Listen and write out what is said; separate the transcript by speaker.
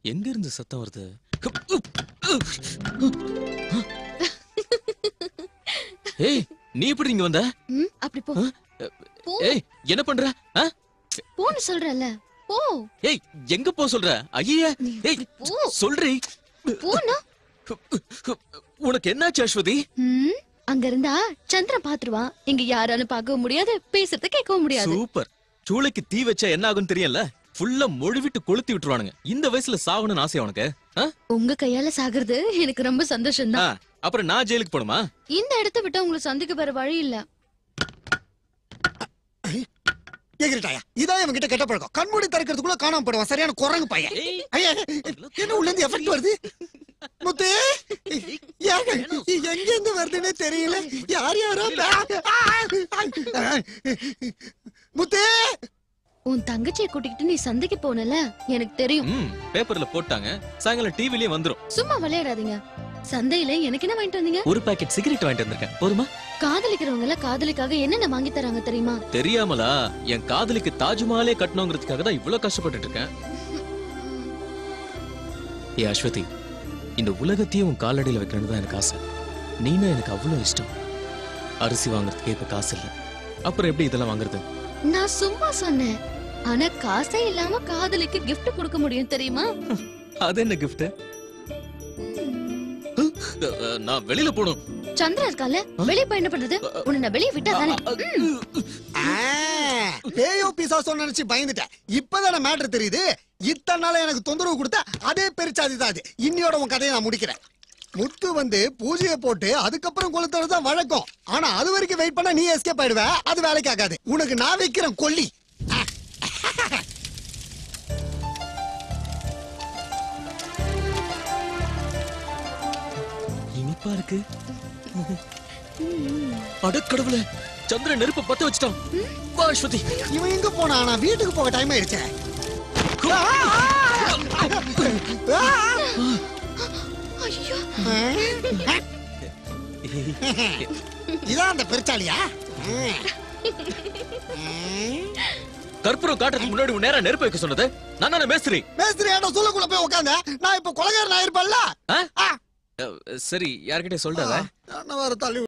Speaker 1: எங்க இருந்து சத்தம் வருது? ஏய், நீ எப்படி இங்க வந்த?
Speaker 2: அப்படி போ.
Speaker 1: ஏய், என்ன பண்ற?
Speaker 2: போன்னு சொல்றல. போ.
Speaker 1: ஏய், எங்க போ சொல்ற? ஐயே, ஏய், சொல்றீ.
Speaker 2: போனா?
Speaker 1: உனக்கு என்னாச்சு அஸ்வதி?
Speaker 2: அங்க இருந்தா சந்திரன் பாத்துருவான். இங்க யாராலும் பார்க்கவும் முடியாது, பேசுறத கேட்கவும் முடியாது.
Speaker 1: சூப்பர். சூளைக்கு தீ வச்சா என்ன ஆகும்னு தெரியல. ஃபுல்லா மொழிவிட்டு கொளுத்தி விட்டுருவானுங்க. இந்த வயசுல சாகணும்னு ஆசை உனக்கு?
Speaker 2: உங்க கையால சாகுறது எனக்கு ரொம்ப சந்தோஷம் தான்.
Speaker 1: அப்புறம் நான் ஜெயிலுக்கு போணுமா?
Speaker 2: இந்த இடத்தை விட்டு உங்களை சந்திக்க வேற வழி இல்ல.
Speaker 3: எகிரிட்டாயா, இதான் இவன் கிட்ட கெட்ட பழக்கம். கண்மூடி திறக்கிறதுக்குள்ள காணாம போடுவான். சரியான குரங்கு பையன். ஐயா, என்ன உள்ள இருந்து எஃபெக்ட் வருது? முத்து, எங்க இருந்து வருதுன்னே தெரியல. யார் யாரோ முத்து,
Speaker 2: உன் தங்கச்சியை கூட்டிக்கிட்டு நீ சந்தைக்கு போனல, எனக்கு தெரியும்.
Speaker 1: பேப்பர்ல போட்டாங்க, சாயங்காலம் டிவிலயே வந்துரும்.
Speaker 2: சும்மா விளையாடாதீங்க. சந்தையில எனக்கு என்ன வாங்கிட்டு வந்தீங்க?
Speaker 1: ஒரு பாக்கெட் சிகரெட் வாங்கிட்டு வந்திருக்கேன். போருமா?
Speaker 2: காதலிக்கிறவங்க எல்லாம் காதலிக்காக என்னென்ன வாங்கி தராங்க தெரியுமா?
Speaker 1: தெரியாமலா? என் காதலிக்கு தாஜ்மஹாலே கட்டணுங்கிறதுக்காக தான் இவ்வளவு கஷ்டப்பட்டுட்டு இருக்கேன். ஏ அஸ்வதி, இந்த உலகத்தையே உன் காலடியில வைக்கணும்னு தான் எனக்கு ஆசை. நீனா எனக்கு அவ்வளவு இஷ்டம். அரிசி வாங்குறதுக்கே இப்ப காசு இல்ல, அப்புறம் எப்படி இதெல்லாம் வாங்குறது?
Speaker 2: நான் சும்மா சொன்னேன். ஆனா காசே இல்லாம காதலிக்கு கிஃப்ட் கொடுக்க முடியும் தெரியுமா?
Speaker 1: அது என்ன கிஃப்ட்? நான் வெளியில போணும்.
Speaker 2: சந்திரா இருக்கால, வெளிய போய் என்ன பண்றது? உன்னை நான் வெளிய விட்டா தானே.
Speaker 3: பேயோ பிசாசோ நினைச்சு பயந்துட்டேன். இப்பதான மேட்டர் தெரியுது. இத்தனை நாள எனக்கு தொந்தரவு கொடுத்த அதே பெருச்சாதி தான் அது. இன்னியோட உன் கதையை நான் முடிக்கிறேன். முத்து வந்து பூஜையை போட்டு அதுக்கப்புறம் கொளுத்துறதுதான் வழக்கம். ஆனா அது வரைக்கும் வெயிட் பண்ணா நீ எஸ்கேப் ஆயிடுவ. அது வேலைக்கு ஆகாது. உனக்கு நான் வைக்கிறேன் கொல்லி.
Speaker 1: இனிப்பா இருக்கு. அடக்கடவுளே, சந்திரன் நெருப்பு பத்த வச்சிட்டான். வா அஸ்வதி.
Speaker 3: இவன் எங்க போனா? நான் வீட்டுக்கு போக டைம் ஆயிடுச்சே. இதான் அந்த பெருச்சாலியா?
Speaker 1: கற்பூரம் காட்டுறதுக்கு முன்னாடி நேரா நெருப்பு வைக்க சொன்னது நான் தானே மேஸ்திரி.
Speaker 3: மேஸ்திரி ஏடா சொல்லுக்குள்ள போய் உட்கார்ந்த? நான் இப்ப கொலைகாரன் ஆயிருப்பல்ல.
Speaker 1: சரி, யார்கிட்ட சொல்றாத?
Speaker 3: நான் வர தள்ளி